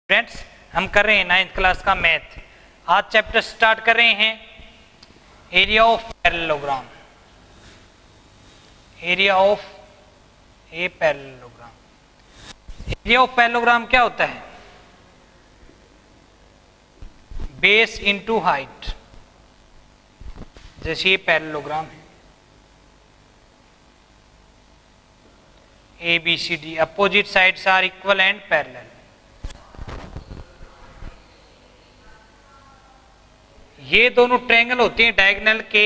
Friends, हम कर रहे हैं 9th क्लास का मैथ। आज चैप्टर स्टार्ट कर रहे हैं area of parallelogram. Area of a parallelogram. Area of parallelogram क्या होता है? Base into height. जैसे ये पैरेललोग्राम है, A B C D, opposite sides are equal and parallel. ये दोनों ट्रायंगल होते हैं डायगोनल के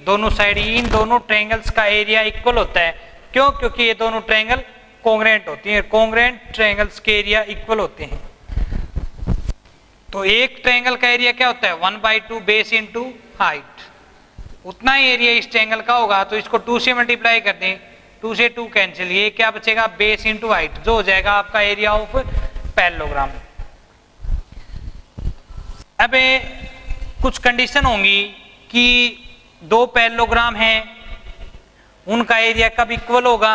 दोनों साइड। इन दोनों ट्रायंगल्स का एरिया इक्वल होता है। क्यों? क्योंकि ये दोनों ट्रायंगल कोंग्रेंट होती हैं। कोंग्रेंट ट्रायंगल्स के एरिया इक्वल होते हैं। तो एक ट्रायंगल का एरिया क्या होता है? 1/2 बेस इंटू हाइट। उतना ही एरिया इस ट्रायंगल का होगा, तो इसको 2 से मल्टीप्लाई कर दें, 2 से 2 कैंसिल, ये क्या बचेगा? बेस इंटू हाइट, जो हो जाएगा आपका एरिया ऑफ पैरेललोग्राम। अब कुछ कंडीशन होंगी कि दो पैरेललोग्राम हैं, उनका एरिया कब इक्वल होगा?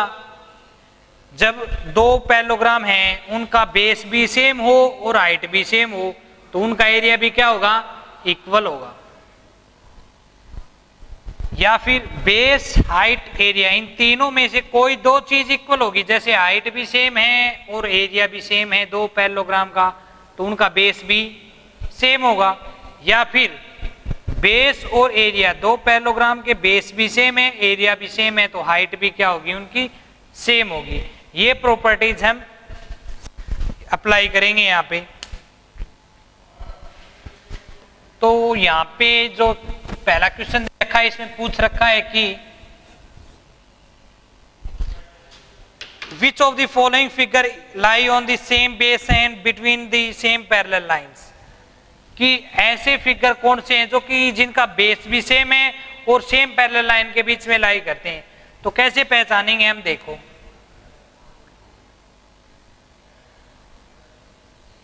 जब दो पैरेललोग्राम हैं, उनका बेस भी सेम हो और हाइट भी सेम हो, तो उनका एरिया भी क्या होगा? इक्वल होगा। या फिर बेस, हाइट, एरिया, इन तीनों में से कोई दो चीज इक्वल होगी। जैसे हाइट भी सेम है और एरिया भी सेम है दो पैरेललोग्राम का, तो उनका बेस भी सेम होगा। या फिर बेस और एरिया, दो पैरेललोग्राम के बेस भी सेम है, एरिया भी सेम है, तो हाइट भी क्या होगी? उनकी सेम होगी। ये प्रॉपर्टीज हम अप्लाई करेंगे यहाँ पे। तो यहाँ पे जो पहला क्वेश्चन रखा है, इसमें पूछ रखा है कि which of the following figure lie on the same base and between the same parallel lines. कि ऐसे फिगर कौन से हैं जो कि जिनका बेस भी सेम है और सेम पैरेलल लाइन के बीच में लाई करते हैं। तो कैसे पहचानेंगे हम? देखो,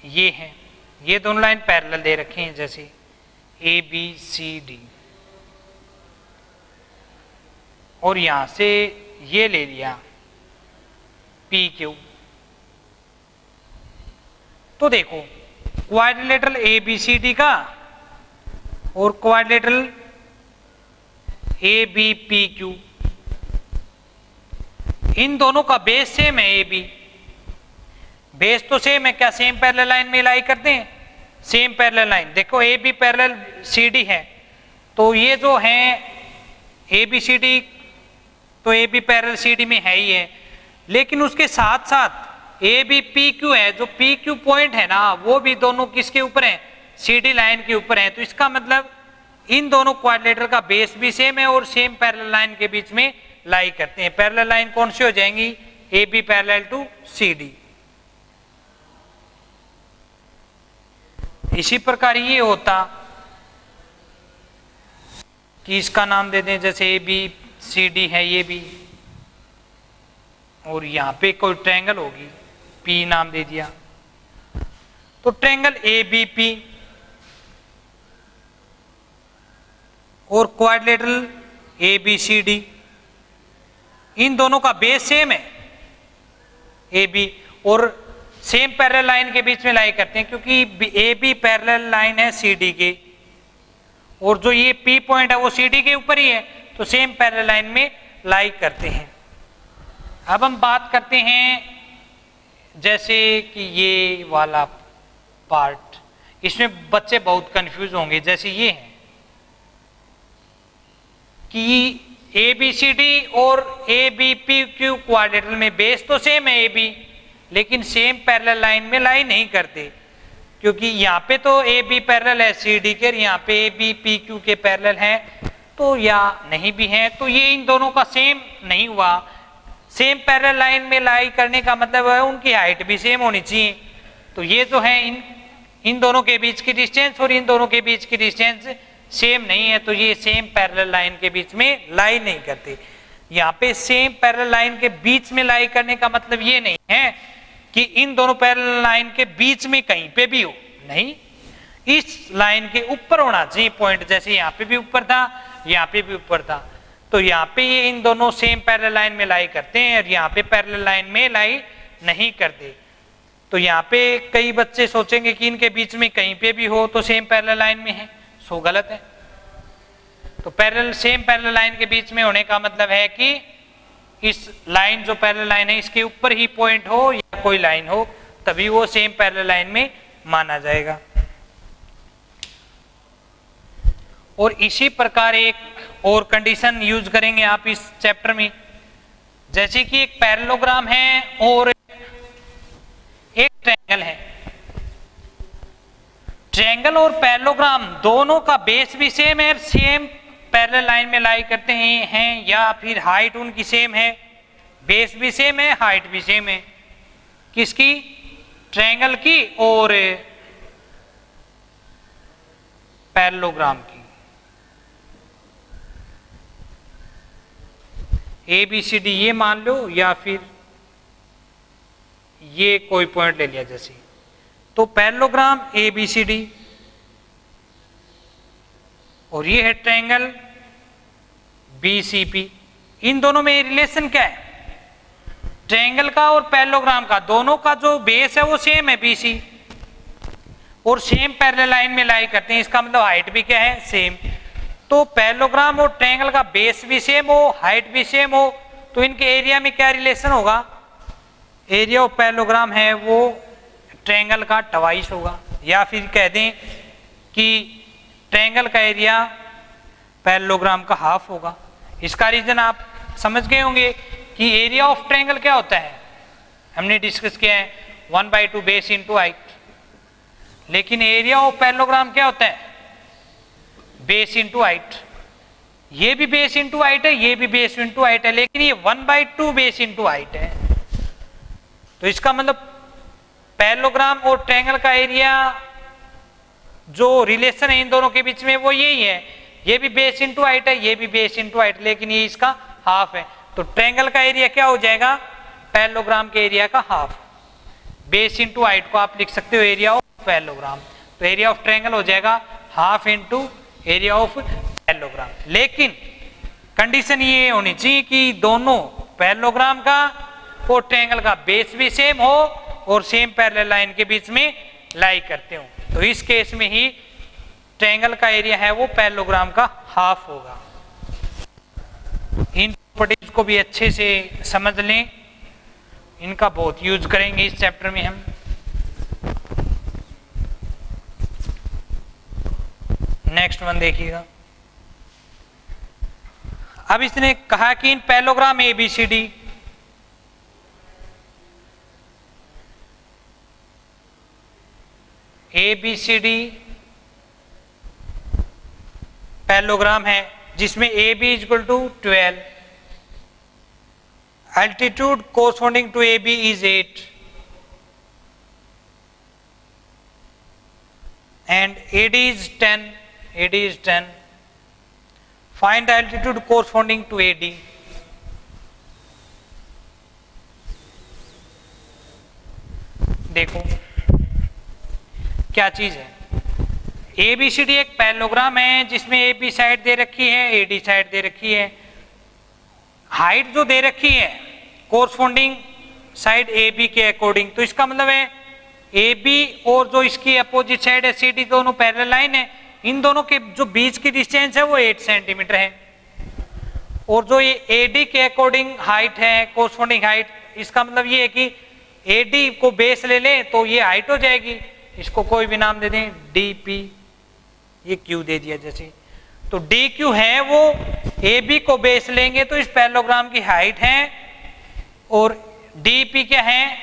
ये हैं, ये दोनों लाइन पैरेलल दे रखे हैं, जैसे ए बी सी डी, और यहां से ये ले लिया पी क्यू। तो देखो, quadrilateral A B C D का और quadrilateral A B P Q, इन दोनों का बेस सेम है। ए बी बेस तो सेम है, क्या सेम पैरेलल लाइन में लाई करते हैं? Same parallel line. देखो, A B parallel C D है, तो ये जो है ए बी सी डी, तो A B parallel C D में है ही है, लेकिन उसके साथ साथ ए बी पी क्यू है। जो पी क्यू पॉइंट है ना, वो भी दोनों किसके ऊपर है? सी डी लाइन के ऊपर है। तो इसका मतलब इन दोनों क्वाड्रिलेटरल का बेस भी सेम है और सेम पैरेलल लाइन के बीच में लाई करते हैं। पैरेलल लाइन कौन सी हो जाएंगी? A B parallel to C D. इसी प्रकार ये होता कि इसका नाम दे दें, जैसे ए बी सी डी है ये भी, और यहां पे कोई ट्रायंगल होगी, पी नाम दे दिया, तो ट्रायंगल ए बी पी और quadrilateral A B C D, इन दोनों का बेस सेम है ए बी, और सेम पैरेलल लाइन के बीच में लाई करते हैं, क्योंकि ए बी पैरेलल लाइन है सी डी के, और जो ये पी पॉइंट है वो सी डी के ऊपर ही है, तो सेम पैरेलल लाइन में लाई करते हैं। अब हम बात करते हैं, जैसे कि ये वाला पार्ट, इसमें बच्चे बहुत कंफ्यूज होंगे। जैसे ये है कि ए बी सी डी और A B P Q quadrilateral में बेस तो सेम है ए बी, लेकिन सेम पैरेलल लाइन में लाई नहीं करते, क्योंकि यहाँ पे तो ए बी पैरेलल है सी डी के, यहाँ पे ए बी पी क्यू के पैरेलल है, तो या नहीं भी है, तो ये इन दोनों का सेम नहीं हुआ। सेम पैरेलल लाइन में लाई करने का मतलब है उनकी हाइट भी सेम होनी चाहिए। तो ये जो है इन दोनों के बीच की डिस्टेंस और इन दोनों के बीच की डिस्टेंस सेम नहीं है, तो ये सेम पैरेलल लाइन के बीच में लाई नहीं करते। यहाँ पे सेम पैरेलल लाइन के बीच में लाई करने का मतलब ये नहीं है कि इन दोनों पैरेलल लाइन के बीच में कहीं पे भी हो, नहीं, इस लाइन के ऊपर होना चाहिए पॉइंट। जैसे यहाँ पे भी ऊपर था, यहाँ पे भी ऊपर था, तो यहाँ पे ये इन दोनों सेम पैरेलल लाइन में लाई करते हैं, और यहाँ पे पैरेलल लाइन में लाई नहीं करते। तो यहाँ पे कई बच्चे सोचेंगे कि इनके बीच में कहीं पे भी हो तो सेम पैरेलल लाइन में है, सो गलत है। तो सेम पैरेलल लाइन के बीच में होने का मतलब है कि इस लाइन जो पैरेलल लाइन है इसके ऊपर ही पॉइंट हो या कोई लाइन हो तभी वो सेम पैरेलल लाइन में माना जाएगा। और इसी प्रकार एक और कंडीशन यूज करेंगे आप इस चैप्टर में, जैसे कि एक पैरेललोग्राम है और एक ट्रायंगल है। ट्रायंगल और पैरेललोग्राम दोनों का बेस भी सेम है, सेम पैरेलल लाइन में लाई करते हैं या फिर हाइट उनकी सेम है, बेस भी सेम है, हाइट भी सेम है। किसकी? ट्रायंगल की और पैरेललोग्राम की। ABCD ये मान लो या फिर ये कोई पॉइंट ले लिया जैसे, तो पैरेललोग्राम ABCD और ये है ट्रायंगल BCP। इन दोनों में रिलेशन क्या है? ट्रायंगल का और पैरेललोग्राम का दोनों का जो बेस है वो सेम है BC और सेम पैरेलल लाइन में लाई करते हैं, इसका मतलब हाइट भी क्या है? सेम। तो पैरेललोग्राम और ट्रायंगल का बेस भी सेम हो, हाइट भी सेम हो, तो इनके एरिया में क्या रिलेशन होगा? एरिया ऑफ पैरेललोग्राम है वो ट्रायंगल का ट्वाइस होगा, या फिर कह दें कि ट्रायंगल का एरिया पैरेललोग्राम का हाफ होगा। इसका रीजन आप समझ गए होंगे कि एरिया ऑफ ट्रायंगल क्या होता है, हमने डिस्कस किया है 1/2 बेस इंटू हाइट, लेकिन एरिया ऑफ पैरेललोग्राम क्या होता है? Base into height. ये भी बेस इंटू हाइट है, ये भी बेस इंटू हाइट है, लेकिन ये 1/2 बेस इंटू हाइट है। तो इसका मतलब पैरेललोग्राम और ट्रायंगल का एरिया जो रिलेशन है इन दोनों के बीच में वो यही है, ये भी बेस इंटू हाइट है, ये भी बेस इंटू हाइट, लेकिन ये इसका हाफ है। तो ट्रायंगल का एरिया क्या हो जाएगा? पैरेललोग्राम के एरिया का हाफ। बेस इंटू हाइट को आप लिख सकते हो एरिया ऑफ पैरेललोग्राम, तो एरिया ऑफ ट्रायंगल हो जाएगा half into area of parallelogram. लेकिन कंडीशन ये होनी चाहिए कि दोनों पैरेललोग्राम का और ट्रायंगल का बेस भी सेम हो और सेम पैरेलल लाइन के बीच में लाई करते हो, तो इस केस में ही ट्रायंगल का एरिया है वो पैरेललोग्राम का हाफ होगा। इन प्रॉपर्टीज को भी अच्छे से समझ लें, इनका बहुत यूज करेंगे इस चैप्टर में हम। नेक्स्ट वन देखिएगा। अब इसने कहा कि इन पैरेललोग्राम ABCD पैरेललोग्राम है जिसमें AB equal to 12, altitude corresponding to AB is 8 and AD is 10. Find the altitude corresponding to AD. देखो क्या चीज है, ABCD एक पैरेललोग्राम है जिसमें AB साइड दे रखी है, AD साइड दे रखी है। हाइट जो दे रखी है कोरस्पॉन्डिंग साइड AB के अकॉर्डिंग, तो इसका मतलब है AB और जो इसकी अपोजिट साइड है CD दोनों पैरेलल लाइन है, इन दोनों के जो बीच की डिस्टेंस है वो 8 सेंटीमीटर है। और जो ये AD के अकॉर्डिंग हाइट है कोरस्पॉन्डिंग हाइट, इसका मतलब ये है कि AD को बेस ले ले तो ये हाइट हो जाएगी, इसको कोई भी नाम दे दें DP, ये Q दे दिया जैसे, तो DQ है वो AB को बेस लेंगे तो इस पैरेललोग्राम की हाइट है, और DP क्या है,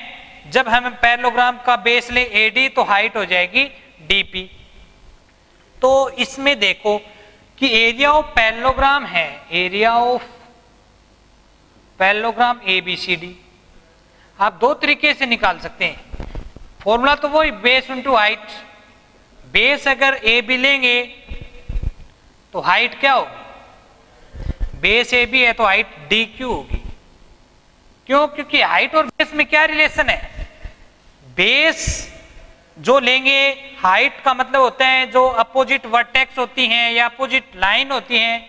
जब हम पैरेललोग्राम का बेस ले AD तो हाइट हो जाएगी DP। तो इसमें देखो कि एरिया ऑफ पैरेललोग्राम है, एरिया ऑफ पैरेललोग्राम ABCD आप दो तरीके से निकाल सकते हैं। फॉर्मूला तो वही बेस इंटू हाइट, बेस अगर AB लेंगे तो हाइट क्या होगी, बेस AB है तो हाइट DQ होगी। क्यों? क्योंकि हाइट और बेस में क्या रिलेशन है, बेस जो लेंगे, हाइट का मतलब होता है जो अपोजिट वर्टेक्स होती हैं या अपोजिट लाइन होती हैं,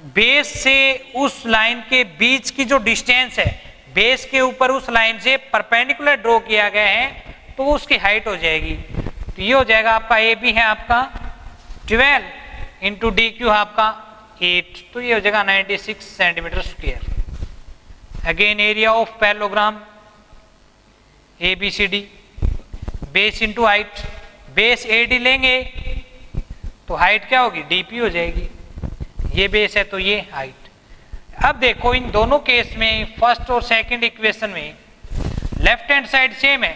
बेस से उस लाइन के बीच की जो डिस्टेंस है बेस के ऊपर उस लाइन से परपेंडिकुलर ड्रॉ किया गया है तो उसकी हाइट हो जाएगी। तो ये हो जाएगा आपका ए बी है आपका 12 इंटू डी क्यू आपका 8, तो ये हो जाएगा 96 centimetre square. Again area of parallelogram A B C D, base into height, base A D लेंगे तो हाइट क्या होगी डी पी हो जाएगी, ये बेस है तो ये हाइट। अब देखो इन दोनों केस में फर्स्ट और सेकंड इक्वेशन में लेफ्ट हैंड साइड सेम है,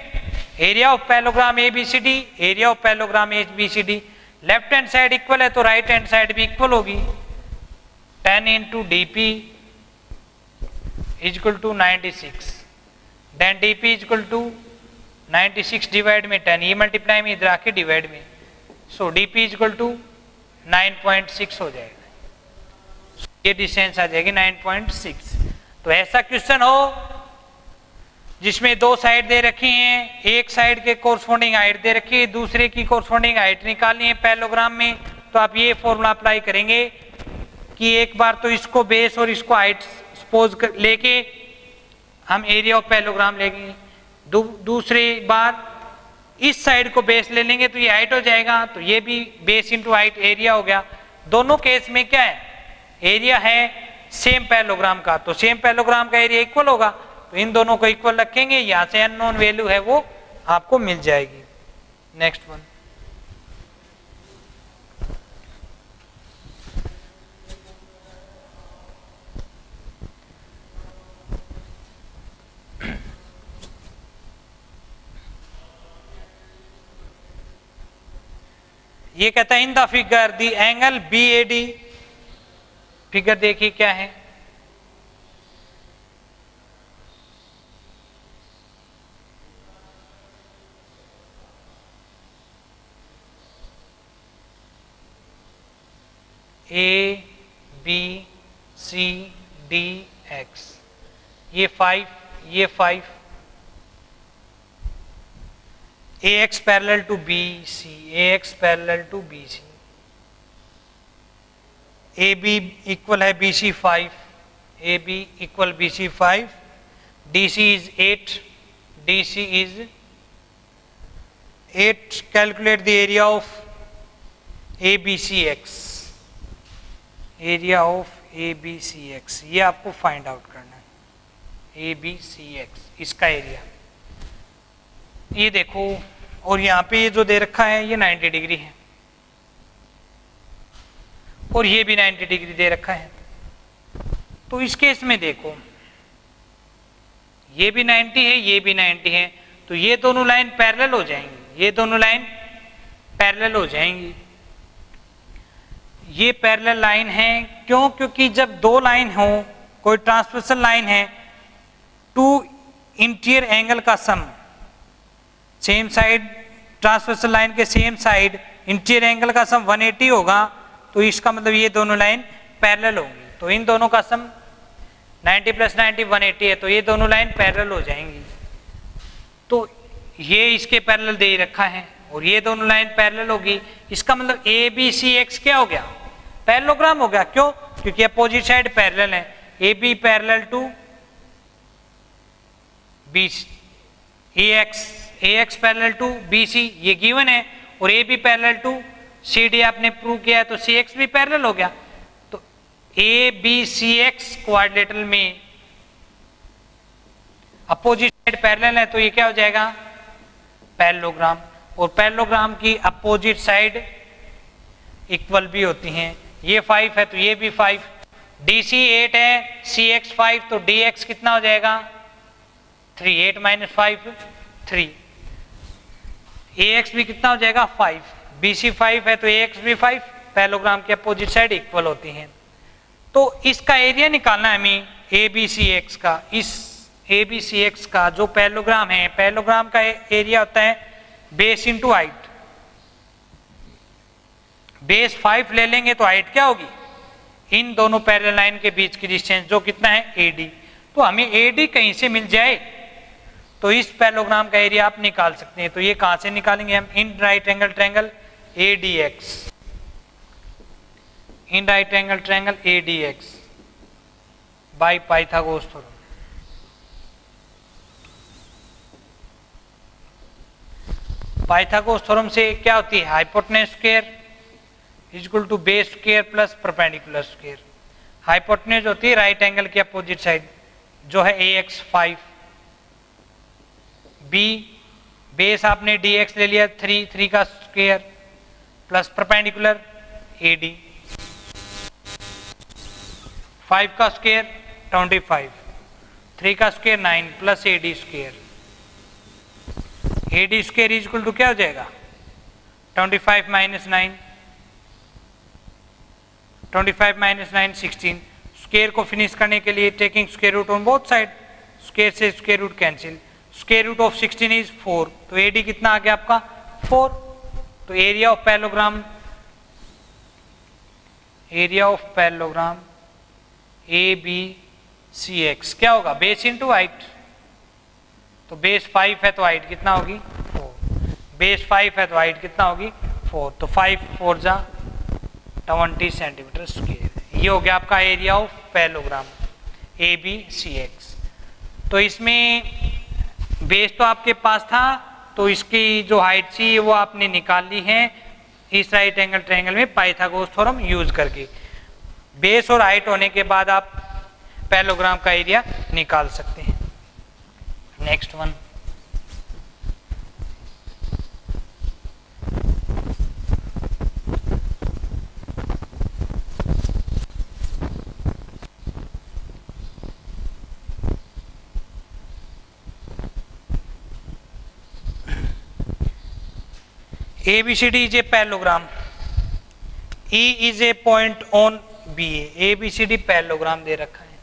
area of parallelogram A B C D, area of parallelogram A B C D, left hand side equal है तो राइट हैंड साइड भी इक्वल होगी। 10 into D P is equal to 96, then D P is equal to 96 divide में 10, ये multiply में इधर आके divide में, so D P is equal to 9.6 हो जाएगा, ये डिस्टेंस आ जाएगी 9.6। तो ऐसा क्वेश्चन हो जिसमें दो साइड दे रखी हैं, एक साइड के कोरस्पोंडिंग हाइट दे रखी है, दूसरे की कोरस्पोंडिंग हाइट निकालनी है पैरेललोग्राम में, तो आप ये फॉर्मूला अप्लाई करेंगे कि एक बार तो इसको बेस और इसको हाइट सपोज लेके हम एरिया ऑफ पैरेललोग्राम लेंगे, दूसरी बार इस साइड को बेस ले लेंगे तो ये हाइट हो जाएगा, तो ये भी बेस इंटू हाइट एरिया हो गया। दोनों केस में क्या है एरिया है सेम पैरेललोग्राम का, तो सेम पैरेललोग्राम का एरिया इक्वल होगा, तो इन दोनों को इक्वल रखेंगे, यहां से अननोन वैल्यू है वो आपको मिल जाएगी। नेक्स्ट वन, ये कहता है in the figure the angle B A D, figure देखिए क्या है, A B C D X, ये 5 ये 5, A X parallel to B C, A X parallel to B C, A B equal है B C 5, A B equal B C 5, D C is 8, D C is 8, calculate the area of A B C X, area of A B C x, ये आपको find out करना है, A B C x इसका area, ये देखो, और यहाँ पे ये जो दे रखा है ये 90 डिग्री है और ये भी 90 डिग्री दे रखा है, तो इस केस में देखो ये भी 90 है ये भी 90 है, तो ये दोनों लाइन पैरेलल हो जाएंगी, ये दोनों लाइन पैरेलल हो जाएंगी, ये पैरेलल लाइन है क्यों, क्योंकि जब दो लाइन हो, कोई ट्रांसवर्सल लाइन है, टू इंटीरियर एंगल का सम, सेम साइड ट्रांसवर्सल लाइन के सेम साइड इंटीरियर एंगल का सम 180 होगा, तो इसका मतलब ये दोनों लाइन पैरेलल होंगी, तो इन दोनों का सम 90 + 90 180 है, तो ये दोनों लाइन पैरेलल हो जाएंगी, तो ये इसके पैरेलल दे रखा है और ये दोनों लाइन पैरेलल होगी, इसका मतलब ए बी सी एक्स क्या हो गया पैरेललोग्राम हो गया, क्यों, क्योंकि अपोजिट साइड पैरेलल है, A B parallel to B, A X parallel to B C ये गिवन है, और A B parallel to C D आपने प्रूव किया है, तो सी एक्स भी पैरेलल हो गया, तो A B C X quadrilateral में अपोजिट साइड पैरेलल है, तो ये क्या हो जाएगा पैरेललोग्राम, और पैरेललोग्राम की अपोजिट साइड इक्वल भी होती हैं, ये 5 है तो ये भी 5, डी सी 8 है सी एक्स 5, तो डी एक्स कितना हो जाएगा 3, 8 - 5 3, ए एक्स भी कितना हो जाएगा 5, बी सी 5 है तो ए एक्स भी 5, पैरेललोग्राम के अपोजिट साइड इक्वल होती हैं, तो इसका एरिया निकालना है हमें ए बी सी एक्स का, इस ए बी सी एक्स का जो पैरेललोग्राम है, पैरेललोग्राम का एरिया होता है बेस इंटू हाइट, बेस 5 ले लेंगे तो हाइट क्या होगी इन दोनों पैरेलल लाइन के बीच की डिस्टेंस जो कितना है AD, तो हमें AD कहीं से मिल जाए तो इस पैरेललोग्राम का एरिया आप निकाल सकते हैं, तो ये कहां से निकालेंगे हम, in right angle triangle ADX, in right angle triangle ADX by Pythagoras theorem. Pythagoras theorem से क्या होती है, hypotenuse square is equal to base square plus perpendicular square. Hypotenuse होती है राइट एंगल की अपोजिट साइड जो है ax 5, b बेस आपने dx ले लिया 3 का स्क्वायर प्लस परपेंडिकुलर AD 5 का स्क्वायर 25, 3 का square 9 plus AD square. AD square is equal to क्या हो जाएगा 25 माइनस 9, 25 माइनस 9 16। स्क्वायर को फिनिश करने के लिए taking square root on both side, square से square root cancel, square root of 16 is 4, तो AD कितना आ गया आपका 4। तो एरिया ऑफ पैरेललोग्राम ABCX क्या होगा, बेस इंटू हाइट, तो बेस 5 है तो हाइट कितना होगी 4, बेस 5 है तो हाइट कितना होगी 4, तो 5 4 जा 20 सेंटीमीटर स्क्वायर। ये हो गया आपका एरिया ऑफ पैरेललोग्राम ABCX। तो इसमें बेस तो आपके पास था, तो इसकी जो हाइट थी वो आपने निकाल ली है इस राइट एंगल ट्रायंगल में पाइथागोरस थ्योरम यूज करके। बेस और हाइट होने के बाद आप पैरेललोग्राम का एरिया निकाल सकते हैं। Next one, ABCD is a parallelogram. E is a point on BA. ABCD parallelogram दे रखा है।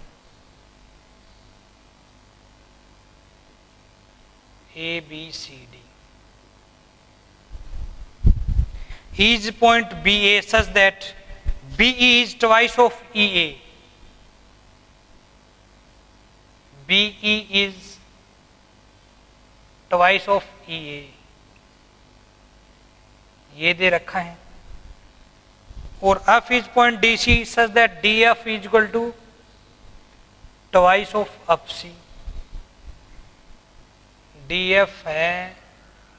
ABCD is point BA such that BE is twice of EA. BE is twice of EA. ये दे रखा है। और F is point DC such that DF is equal to twice of FC. DF है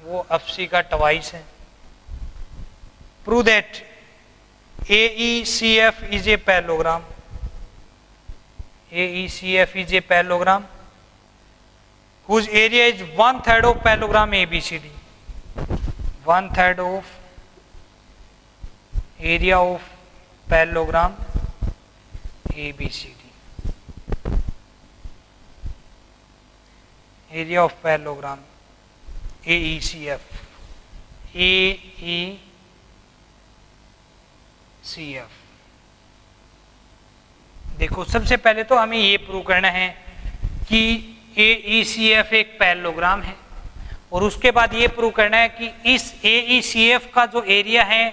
वो FC का twice है। Prove that AECF is a parallelogram. AECF is a parallelogram whose area is 1/3 of parallelogram ABCD. 1/3 of area of parallelogram ABCD. Area of parallelogram AECF. AECF देखो, सबसे पहले तो हमें ये प्रूव करना है कि AECF एक पैरेललोग्राम है, और उसके बाद ये प्रूव करना है कि इस AECF का जो एरिया है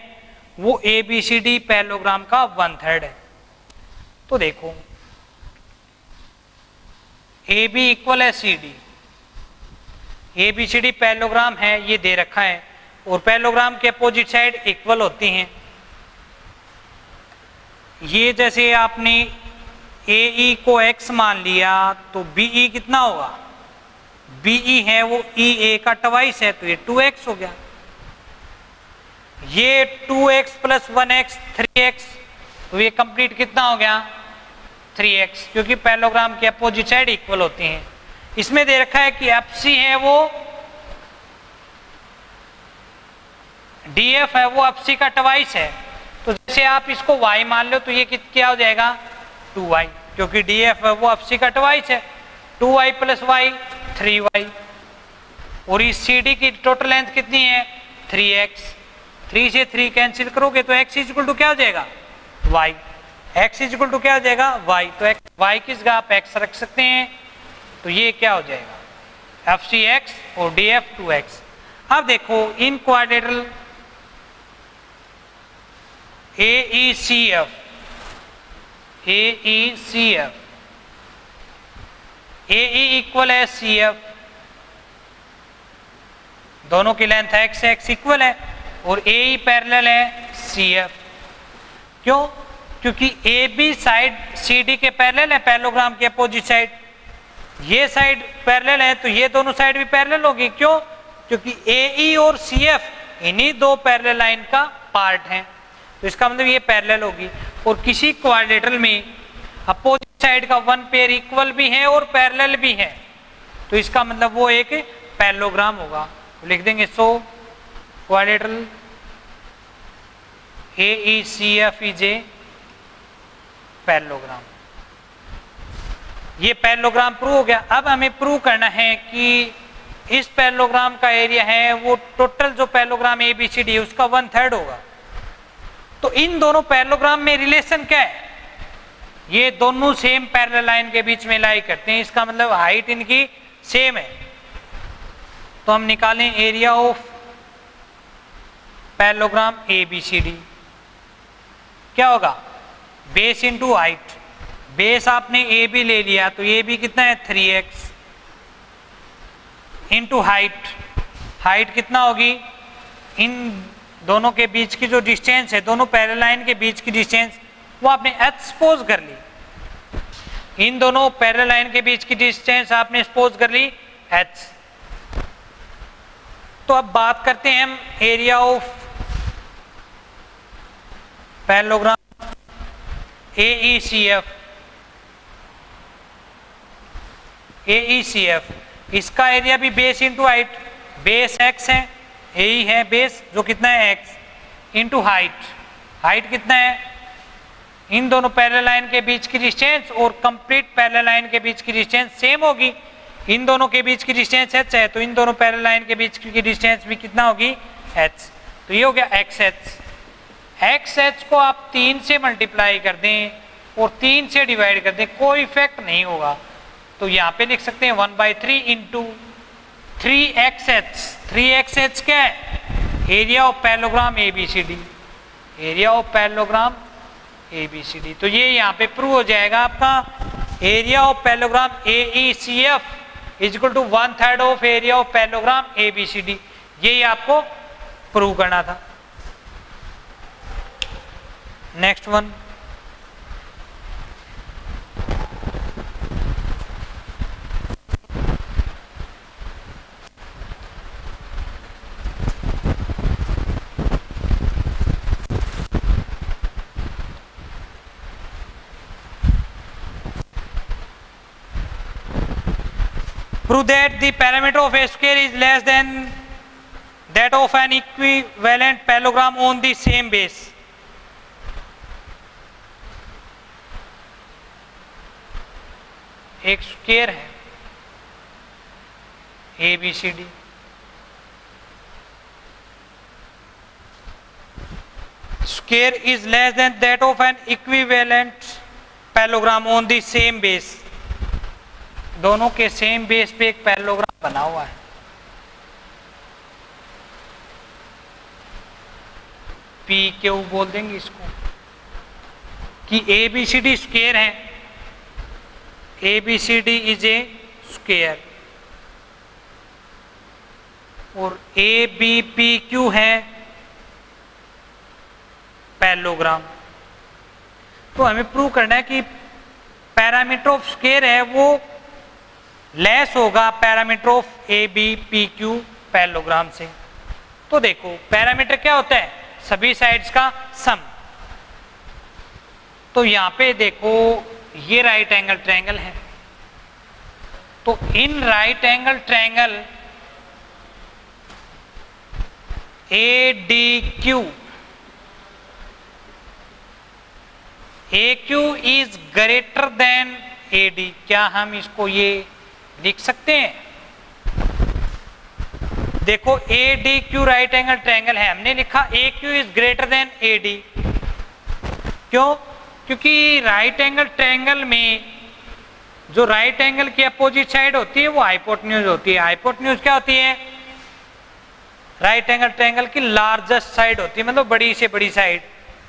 वो ABCD पैरेललोग्राम का 1/3 है। तो देखो AB इक्वल है CD, ABCD पैरेललोग्राम है, ये दे रखा है, और पैरेललोग्राम के अपोजिट साइड इक्वल होती हैं। ये जैसे आपने AE को x मान लिया तो BE कितना होगा, BE है वो EA का ट्वाइस है, तो ये 2x हो गया। ये 2x प्लस 1x 3x, तो ये कंप्लीट कितना हो गया 3x, क्योंकि पैरेललोग्राम के अपोजिट साइड इक्वल होती हैं। इसमें दे रखा है कि FC है वो DF है वो FC का ट्वाइस है, तो जैसे आप इसको y मान लो तो ये क्या हो जाएगा 2y, क्योंकि DF है वो FC का ट्वाइस है। 2y प्लस y 3y, और इस CD की टोटल लेंथ कितनी है 3x, 3 से 3 कैंसिल करोगे तो x इज इक्वल टू क्या हो जाएगा y, x is equal to क्या हो जाएगा y, तो y की जगह आप x रख सकते हैं, तो ये क्या हो जाएगा FCX और DF 2x। अब देखो इन क्वाड्रेटरल AECF AE इक्वल है CF, दोनों की लेंथ x इक्वल है, और AE पैरेलल है CF। क्यों? क्योंकि AB साइड CD के पैरेलल है, पैरेललोग्राम के अपोजिट साइड। ये साइड पैरेलल है तो ये दोनों साइड भी पैरेलल होगी। क्यों? क्योंकि AE और CF इन्हीं दो पैरेलल लाइन का पार्ट हैं, तो इसका मतलब ये पैरेलल होगी। और किसी क्वाड्रिलेटरल में अपोजिट साइड का वन पेयर इक्वल भी है और पैरेलल भी है, तो इसका मतलब वो एक पैरेललोग्राम होगा। तो लिख देंगे so quadrilateral AECF is a parallelogram. ये पैरेललोग्राम प्रूव हो गया। अब हमें प्रूव करना है कि इस पैरेललोग्राम का एरिया है वो टोटल जो पैरेललोग्राम ABCD है उसका 1/3 होगा। तो इन दोनों पैरेललोग्राम में रिलेशन क्या है? ये दोनों सेम पैरेलल लाइन के बीच में लाई करते हैं, इसका मतलब हाइट इनकी सेम है। तो हम निकालें एरिया ऑफ पैरेललोग्राम ABCD, क्या होगा? Base into height. बेस आपने AB ले लिया तो AB कितना है 3x इंटू हाइट। हाइट कितना होगी? इन दोनों के बीच की जो डिस्टेंस है, दोनों पैरेलल लाइन के बीच की डिस्टेंस, वो आपने h सपोज कर ली। इन दोनों पैरेलल लाइन के बीच की डिस्टेंस आपने सपोज कर ली h। तो अब बात करते हैं हम एरिया ऑफ पैरेललोग्राम AECF। इसका एरिया भी base into height. Base x है, AE है बेस जो कितना है x इंटू हाइट। हाइट कितना है? इन दोनों पैरेलल लाइन के बीच की डिस्टेंस और कंप्लीट पैरेलल लाइन के बीच की डिस्टेंस सेम होगी। इन दोनों के बीच की डिस्टेंस h है, तो इन दोनों पैरेलल लाइन के बीच की डिस्टेंस भी कितना होगी? h। तो ये हो गया xh। xh को आप 3 से मल्टीप्लाई कर दें और 3 से डिवाइड कर दें, कोई इफेक्ट नहीं होगा। तो यहाँ पे लिख सकते हैं 1/3 इंटू 3xh। 3xh क्या है? Area of parallelogram ABCD। Area of parallelogram ABCD। तो ये यहाँ पे प्रूव हो जाएगा आपका area of parallelogram AECF is equal to 1/3 of area of parallelogram ABCD। यही आपको प्रूव करना था। Next one, prove that the parameter of a square is less than that of an equivalent parallelogram on the same base। एक square है ABCD, square is less than that of an equivalent parallelogram on the same base। दोनों के same base पे एक parallelogram बना हुआ है। PQ बोल देंगे इसको कि ABCD स्क्वायर है। ABCD इज ए स्क्वायर और ABPQ है पैरेललोग्राम। तो हमें प्रूव करना है कि पैरामीटर ऑफ स्क्वायर है वो लेस होगा पैरामीटर ऑफ ABPQ पैरेललोग्राम से। तो देखो पैरामीटर क्या होता है? सभी साइड्स का सम। तो यहां पे देखो ये राइट एंगल ट्रायंगल है, तो इन right angle triangle ADQ AQ is greater than AD। क्या हम इसको ये लिख सकते हैं? देखो ADQ राइट एंगल ट्रायंगल है, हमने लिखा AQ is greater than AD। क्यों? क्योंकि राइट एंगल ट्रायंगल में जो राइट एंगल की अपोजिट साइड होती है वो हाइपोटेन्यूज होती है। हाइपोटेन्यूज क्या होती है? राइट एंगल ट्रायंगल की लार्जेस्ट साइड होती है, मतलब बड़ी से बड़ी साइड।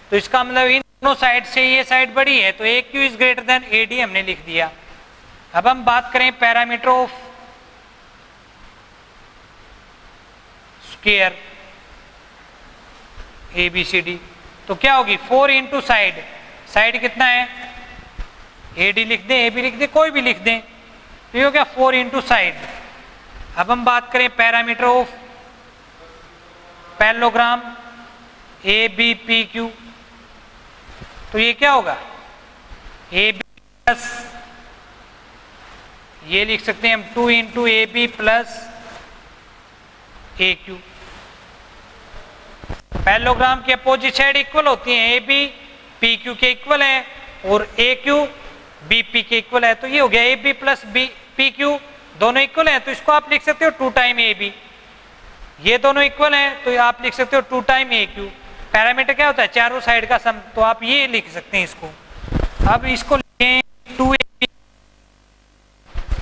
तो इसका मतलब इन दोनों साइड से ये साइड बड़ी है, तो AQ is greater than AD हमने लिख दिया। अब हम बात करें पैरामीटर ऑफ स्क्वायर ABCD, तो क्या होगी? 4 इंटू साइड। साइड कितना है? AD लिख दें, AB लिख दें, कोई भी लिख दें, तो ये हो गया 4 इंटू साइड। अब हम बात करें parameter of parallelogram A B P Q, तो ये क्या होगा ए बी प्लस, ये लिख सकते हैं हम 2 into A B plus A Q. Parallelogram की अपोजिट साइड इक्वल होती हैं, ए बी पी क्यू के इक्वल है और ए क्यू बी पी के इक्वल है, तो ये हो गया A B plus B P Q, दोनों इक्वल हैं तो इसको आप लिख सकते हो 2 टाइम ए बी। ये दोनों इक्वल हैं तो आप लिख सकते हो 2 टाइम ए क्यू। पैरामीटर क्या होता है चारों साइड का सम, तो आप ये लिख सकते हैं इसको। अब इसको लिखें 2 A B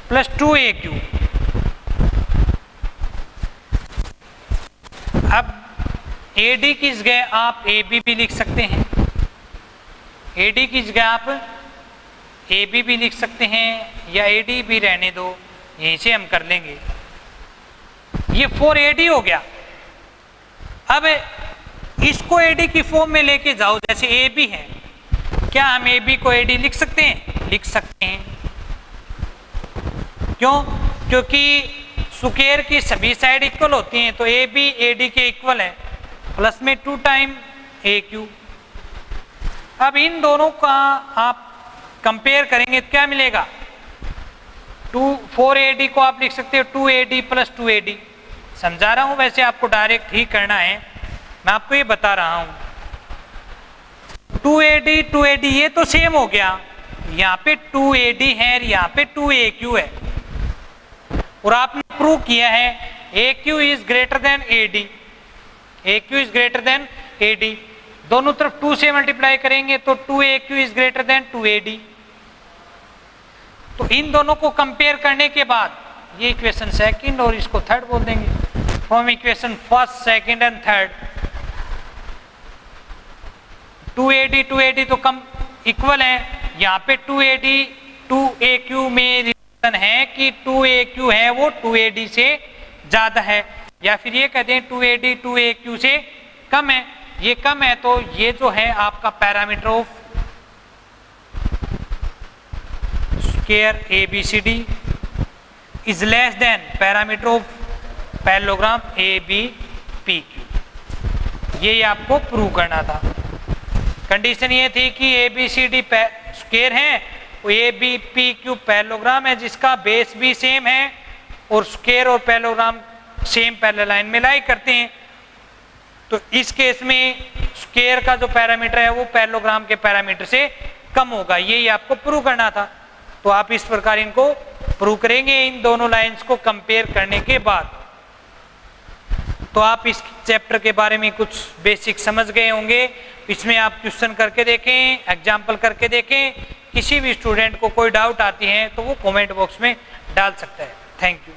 plus 2 A Q. अब ए डी की जगह आप ए बी भी लिख सकते हैं, ए डी की जगह आप ए बी भी लिख सकते हैं या ए डी भी रहने दो, यहीं से हम कर लेंगे। ये 4AD हो गया। अब इसको AD की फॉर्म में लेके जाओ, जैसे AB है, क्या हम AB को AD लिख सकते हैं? लिख सकते हैं। क्यों? क्योंकि स्क्वायर की सभी साइड इक्वल होती हैं, तो AB AD के इक्वल है, प्लस में 2 टाइम AQ। अब इन दोनों का आप कंपेयर करेंगे तो क्या मिलेगा? 4AD को आप लिख सकते हो 2AD प्लस 2AD। समझा रहा हूं, वैसे आपको डायरेक्ट ही करना है, मैं आपको ये बता रहा हूं। 2AD ये तो सेम हो गया, यहाँ पे 2AD है और यहाँ पे 2AQ है, और आपने प्रूव किया है AQ is greater than AD, AQ is greater than AD। दोनों तरफ 2 से मल्टीप्लाई करेंगे तो 2AQ is greater than 2AD। तो इन दोनों को कंपेयर करने के बाद ये इक्वेशन सेकंड और इसको थर्ड बोल देंगे। From equation first, second and third, 2AD तो कम इक्वल है, यहाँ पे 2AD 2AQ में रिलेशन है कि 2AQ है वो 2AD से ज्यादा है, या फिर ये कहते हैं 2AD 2AQ से कम है। ये कम है तो ये जो है आपका parameter of square ABCD is less than parameter of parallelogram ABPQ। ये आपको प्रूव करना था। कंडीशन ये थी कि ABCD स्क्वायर है, ABPQ पैरेललोग्राम है जिसका बेस भी सेम है और स्क्वायर और पैरेललोग्राम सेम पैरेलल लाइन में लाई करते हैं। तो इस केस में स्क्वायर का जो पैरामीटर है वो पैरेललोग्राम के पैरामीटर से कम होगा, ये आपको प्रूव करना था। तो आप इस प्रकार इनको प्रूव करेंगे इन दोनों लाइंस को कंपेयर करने के बाद। तो आप इस चैप्टर के बारे में कुछ बेसिक समझ गए होंगे। इसमें आप क्वेश्चन करके देखें, एग्जाम्पल करके देखें। किसी भी स्टूडेंट को कोई डाउट आती है तो वो कमेंट बॉक्स में डाल सकता है। Thank you.